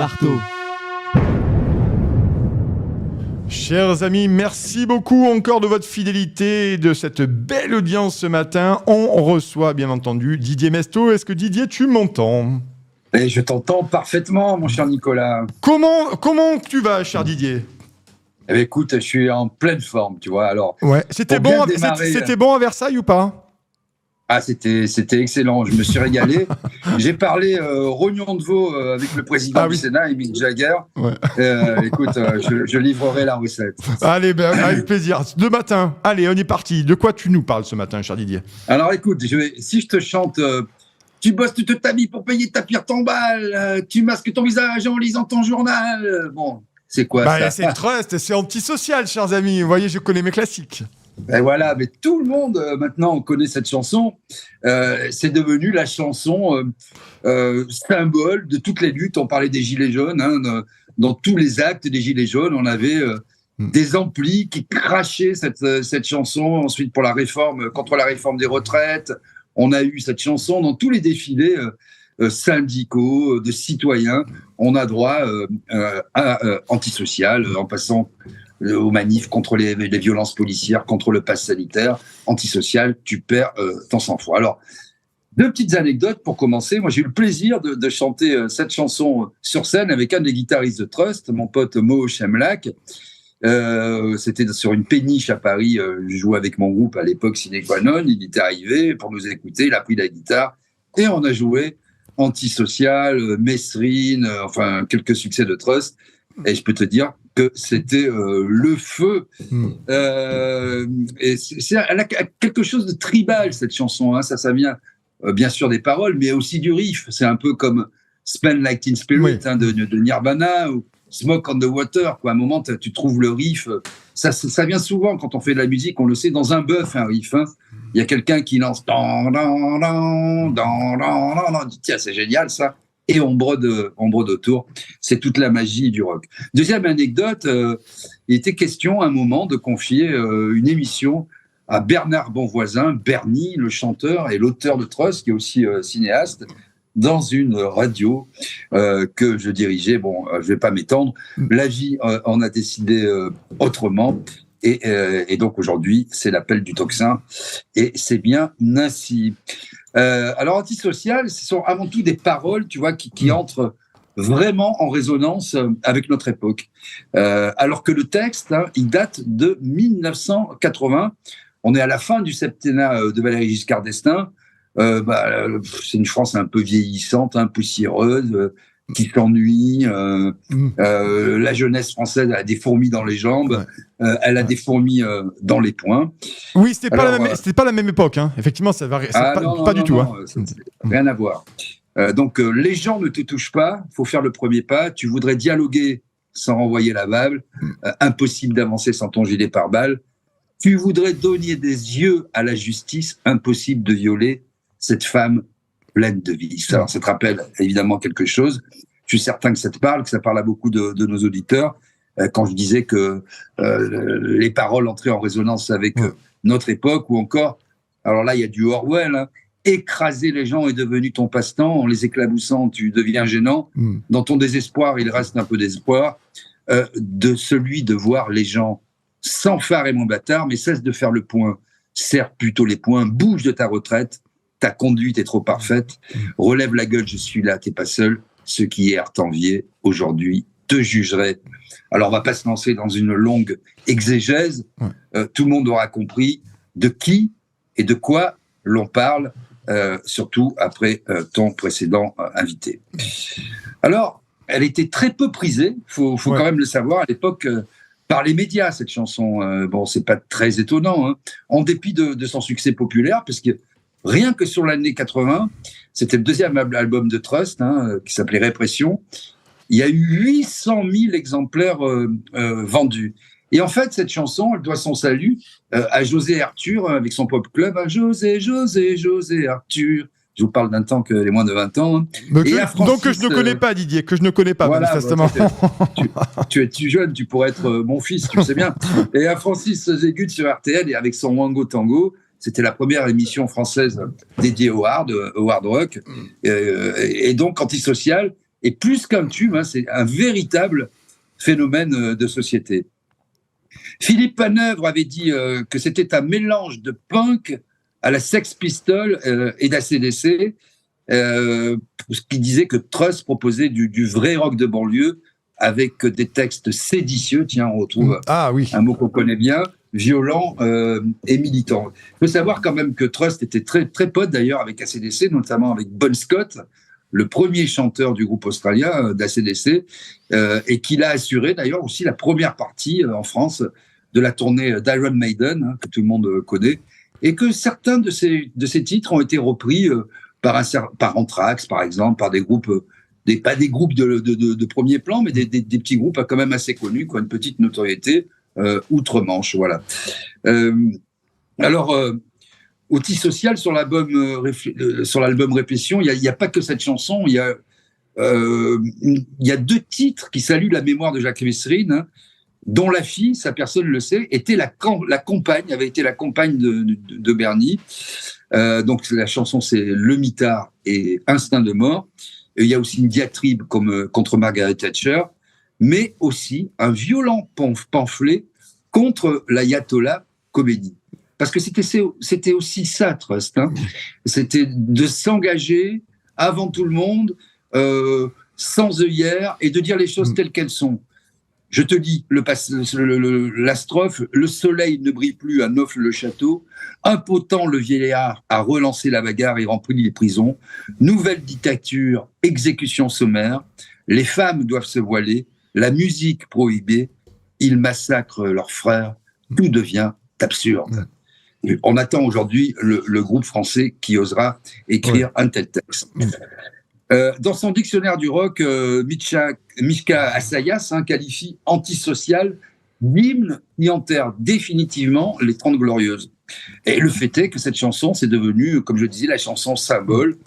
marteau. Chers amis, merci beaucoup encore de votre fidélité et de cette belle audience ce matin. On reçoit bien entendu Didier Mesto. Est-ce que Didier, tu m'entends ? Et je t'entends parfaitement, mon cher Nicolas. Comment tu vas, cher Didier ? Eh bien, écoute, je suis en pleine forme, tu vois. Alors, ouais. C'était bon à Versailles ou pas ? Ah, c'était excellent. Je me suis régalé. J'ai parlé rognon de veau avec le président du Sénat, Émile Jagger. Ouais. Écoute, je livrerai la recette. Allez, ben, avec plaisir. De matin, allez, on est parti. De quoi tu nous parles ce matin, cher Didier ? Alors, écoute, si je te chante... tu bosses toute ta vie pour payer ta pire tombale. Tu masques ton visage en lisant ton journal. Bon, c'est quoi ça ? C'est Trust, c'est antisocial, chers amis. Vous voyez, je connais mes classiques. Et voilà, mais tout le monde maintenant connaît cette chanson. C'est devenu la chanson symbole de toutes les luttes. On parlait des Gilets jaunes. Dans tous les actes des Gilets jaunes, on avait des amplis qui crachaient cette chanson. Ensuite, pour contre la réforme des retraites, on a eu cette chanson dans tous les défilés syndicaux, de citoyens. On a droit à antisocial, en passant aux manifs contre les violences policières, contre le pass sanitaire, antisocial, tu perds ton sang-froid. Alors, deux petites anecdotes pour commencer. Moi, j'ai eu le plaisir de chanter cette chanson sur scène avec un des guitaristes de Trust, mon pote Mo Chemlak. C'était sur une péniche à Paris. Je jouais avec mon groupe à l'époque, Sine Qua Non. Il était arrivé pour nous écouter, il a pris la guitare et on a joué Antisocial, Mesrine, enfin quelques succès de Trust. Et je peux te dire que c'était le feu. Et elle a quelque chose de tribal, cette chanson. Hein. Ça vient bien sûr des paroles, mais aussi du riff. C'est un peu comme Spend Like Teen Spirit de Nirvana ou Smoke on the Water. Quoi. À un moment, tu trouves le riff. Ça vient souvent quand on fait de la musique, on le sait, dans un bœuf, un riff. Hein. Il y a quelqu'un qui lance. Tiens, c'est génial ça. Et on brode autour. C'est toute la magie du rock. Deuxième anecdote, il était question à un moment de confier une émission à Bernard Bonvoisin, Bernie, le chanteur et l'auteur de Trust, qui est aussi cinéaste, dans une radio que je dirigeais. Bon, je vais pas m'étendre. La vie en a décidé autrement. Et donc aujourd'hui, c'est l'appel du tocsin. Et c'est bien ainsi. Alors, antisocial, ce sont avant tout des paroles, tu vois, qui entrent vraiment en résonance avec notre époque. Alors que le texte, il date de 1980. On est à la fin du septennat de Valéry Giscard d'Estaing. C'est une France un peu vieillissante, poussiéreuse, qui s'ennuie. La jeunesse française a des fourmis dans les jambes, elle a des fourmis dans les poings. Oui, c'était pas la même époque. Hein. Effectivement, ça varie. Pas du tout. Rien à voir. Donc, les gens ne te touchent pas. Il faut faire le premier pas. Tu voudrais dialoguer sans renvoyer la balle. Impossible d'avancer sans ton gilet pare-balles. Tu voudrais donner des yeux à la justice. Impossible de violer cette femme pleine de vices. Alors, ça te rappelle évidemment quelque chose. Je suis certain que ça te parle, que ça parle à beaucoup de nos auditeurs. Quand je disais que les paroles entraient en résonance avec notre époque, ou encore, alors là, il y a du Orwell, hein, écraser les gens est devenu ton passe-temps, en les éclaboussant, tu deviens gênant. Dans ton désespoir, il reste un peu d'espoir, de celui de voir les gens sans phare et mon bâtard, mais cesse de faire le point, serre plutôt les poings, bouge de ta retraite, ta conduite est trop parfaite, relève la gueule, je suis là, t'es pas seul, ceux qui hier t'enviaient, aujourd'hui te jugeraient. Alors on va pas se lancer dans une longue exégèse, tout le monde aura compris de qui et de quoi l'on parle, surtout après ton précédent invité. Alors, elle était très peu prisée, faut quand même le savoir, à l'époque, par les médias, cette chanson. Bon, c'est pas très étonnant, hein, en dépit de son succès populaire, parce que rien que sur l'année 80, c'était le deuxième album de Trust, qui s'appelait Répression, il y a eu 800 000 exemplaires vendus. Et en fait, cette chanson, elle doit son salut à José Arthur, avec son pop club. Hein, José Arthur. Je vous parle d'un temps que les moins de 20 ans. Hein. Donc que je ne connais pas, Didier, que je ne connais pas, voilà, manifestement. Tu es jeune, tu pourrais être mon fils, tu le sais bien. Et à Francis Zégut sur RTL, et avec son Wango Tango, c'était la première émission française dédiée au hard rock. Et donc, Antisocial, Et plus qu'un tube, c'est un véritable phénomène de société. Philippe Manœuvre avait dit que c'était un mélange de punk à la Sex Pistols et d'ACDC, qui disait que Trust proposait du vrai rock de banlieue avec des textes séditieux. Tiens, on retrouve un mot qu'on connaît bien, violent et militant. Il faut savoir quand même que Trust était très, très pote d'ailleurs avec ACDC, notamment avec Bon Scott, le premier chanteur du groupe australien d'ACDC, et qu'il a assuré d'ailleurs aussi la première partie en France de la tournée d'Iron Maiden, que tout le monde connaît, et que certains de ces titres ont été repris par Anthrax, par exemple, par des groupes, pas des groupes de premier plan, mais des petits groupes quand même assez connus, qui ont une petite notoriété outre-Manche. Voilà. Alors, Antisocial, sur l'album Répression, il n'y a pas que cette chanson, il y a 2 titres qui saluent la mémoire de Jacques Messrine, dont la fille, ça personne le sait, avait été la compagne de Bernie. Donc la chanson, c'est Le Mitard et Instinct de mort. Et il y a aussi une diatribe contre Margaret Thatcher, mais aussi un violent pamphlet contre l'ayatollah Khomeini. Parce que c'était aussi ça, Trust. C'était de s'engager avant tout le monde, sans œillères, et de dire les choses telles qu'elles sont. Je te dis, la strophe, le soleil ne brille plus à Neauphle-le-Château, impotent le vieillard a relancé la bagarre et rempli les prisons, nouvelle dictature, exécution sommaire, les femmes doivent se voiler, la musique prohibée, ils massacrent leurs frères, tout devient absurde. On attend aujourd'hui le groupe français qui osera écrire un tel texte. Dans son dictionnaire du rock, Mishka Assayas qualifie Antisocial d'hymne qui enterre définitivement les 30 Glorieuses. Et le fait est que cette chanson, c'est devenu, comme je disais, la chanson symbole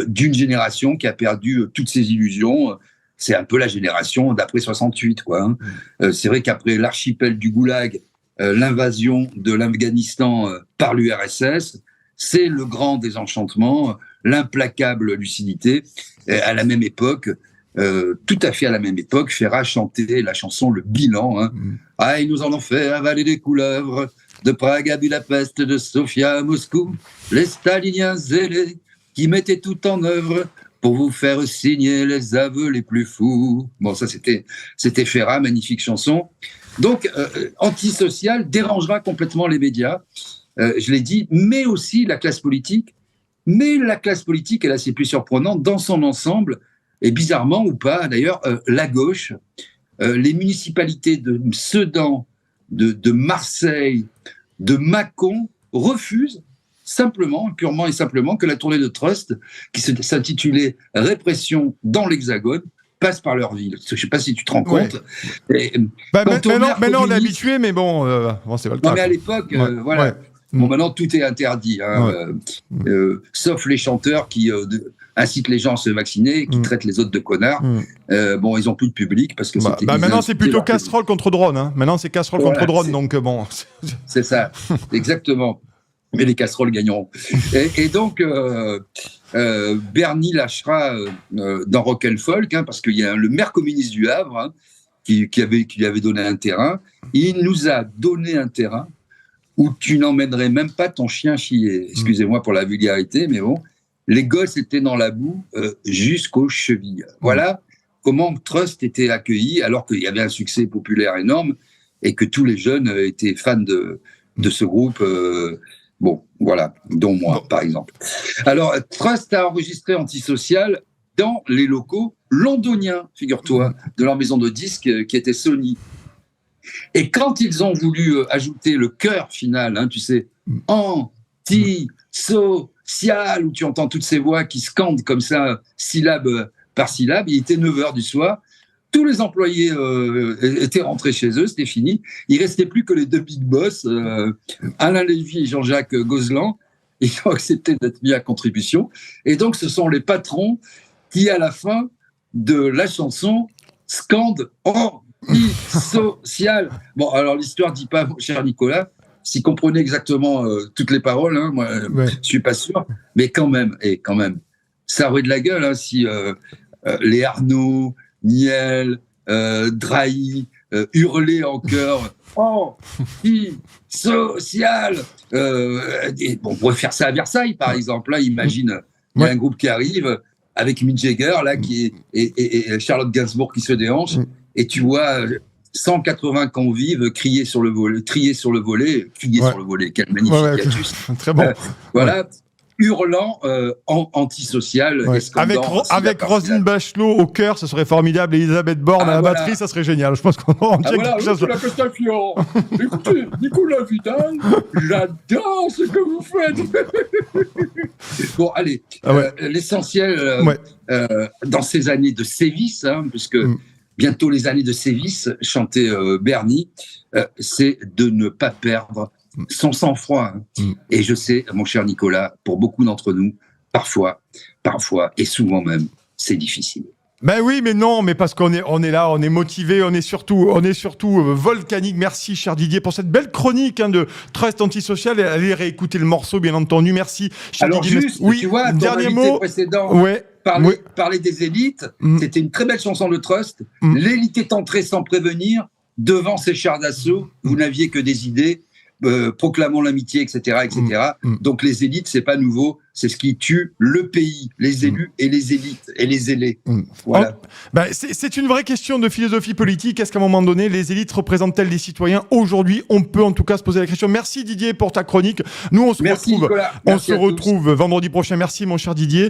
d'une génération qui a perdu toutes ses illusions. C'est un peu la génération d'après 68, quoi. C'est vrai qu'après l'archipel du Goulag, l'invasion de l'Afghanistan par l'URSS, c'est le grand désenchantement, l'implacable lucidité. Et à la même époque, tout à fait à la même époque, Ferrat chantait la chanson Le Bilan. Ah, ils nous en ont fait avaler des couleuvres, de Prague à Budapest, de Sofia à Moscou, les staliniens zélés qui mettaient tout en œuvre pour vous faire signer les aveux les plus fous. Bon, ça c'était Ferrat, magnifique chanson. Donc, Antisocial dérangera complètement les médias, je l'ai dit, mais aussi la classe politique. Mais la classe politique, et là c'est plus surprenant, dans son ensemble, et bizarrement ou pas d'ailleurs, la gauche, les municipalités de Sedan, de Marseille, de Mâcon refusent purement et simplement, que la tournée de Trust, qui s'intitulait Répression dans l'Hexagone, passe par leur ville. Je ne sais pas si tu te rends compte. Et, maintenant, on est habitué, mais bon, c'est pas le cas. Non, mais à l'époque, voilà. Ouais. Bon, maintenant, tout est interdit, sauf les chanteurs qui incitent les gens à se vacciner, qui traitent les autres de connards. Bon, ils n'ont plus de public parce que maintenant, c'est plutôt casserole contre drone. Maintenant, c'est casserole contre drone, donc bon. C'est ça, exactement. Mais les casseroles gagneront. Et donc, Bernie lâchera dans Rock and Folk, parce qu'il y a le maire communiste du Havre qui lui avait donné un terrain. Il nous a donné un terrain où tu n'emmènerais même pas ton chien chier. Excusez-moi pour la vulgarité, mais bon, les gosses étaient dans la boue jusqu'aux chevilles. Voilà comment Trust était accueilli, alors qu'il y avait un succès populaire énorme et que tous les jeunes étaient fans de ce groupe. Bon, voilà, dont moi, par exemple. Alors, Trust a enregistré Antisocial dans les locaux londoniens, figure-toi, de leur maison de disques qui était Sony. Et quand ils ont voulu ajouter le chœur final, tu sais, Anti-social, où tu entends toutes ces voix qui scandent comme ça, syllabe par syllabe, il était 9h du soir, tous les employés étaient rentrés chez eux, c'était fini, il ne restait plus que les 2 big boss, Alain Lévy et Jean-Jacques Gozlan, ils ont accepté d'être mis à contribution, et donc ce sont les patrons qui, à la fin de la chanson, scandent social. Bon, alors l'histoire dit pas, mon cher Nicolas, s'il comprenait exactement toutes les paroles, moi, je suis pas sûr, mais quand même, ça aurait de la gueule si les Arnaud, Niel, Drahi, hurler en chœur anti-social. On pourrait faire ça à Versailles, par exemple. Là, imagine, il y a un groupe qui arrive avec Mick Jagger là, et Charlotte Gainsbourg qui se déhanche, et tu vois 180 convives crier sur le volet, trier sur le volet, crier sur le volet. Quel magnifique hiatus. Très bon. Voilà. Hurlant antisocial. Avec Roselyne Bachelot au cœur, ce serait formidable. Et Elisabeth Borne à la batterie, ça serait génial. Je pense qu'on en tient quelque chose. La Castafiore. Écoutez, Nicolas Vidal, j'adore ce que vous faites. Bon, allez, l'essentiel dans ces années de sévices, puisque bientôt les années de sévices, chantait Bernie, c'est de ne pas perdre son sang-froid. Et je sais, mon cher Nicolas, pour beaucoup d'entre nous, parfois, et souvent même, c'est difficile. Ben oui, mais non, mais parce qu'on est là, on est motivé, on est surtout volcanique. Merci, cher Didier, pour cette belle chronique de Trust Antisocial. Allez réécouter le morceau, bien entendu. Merci, cher Alors Didier. Juste, tu vois, dernier mot précédent. Parler des élites, c'était une très belle chanson de Trust. L'élite est entrée sans prévenir, devant ses chars d'assaut, vous n'aviez que des idées. Proclamons l'amitié, etc., etc. Donc les élites, c'est pas nouveau, c'est ce qui tue le pays, les élus et les élites et les ailés. Voilà. C'est une vraie question de philosophie politique. Est-ce qu'à un moment donné, les élites représentent-elles les citoyens ? Aujourd'hui, on peut en tout cas se poser la question. Merci Didier pour ta chronique. Nous, on se retrouve vendredi prochain. Merci mon cher Didier.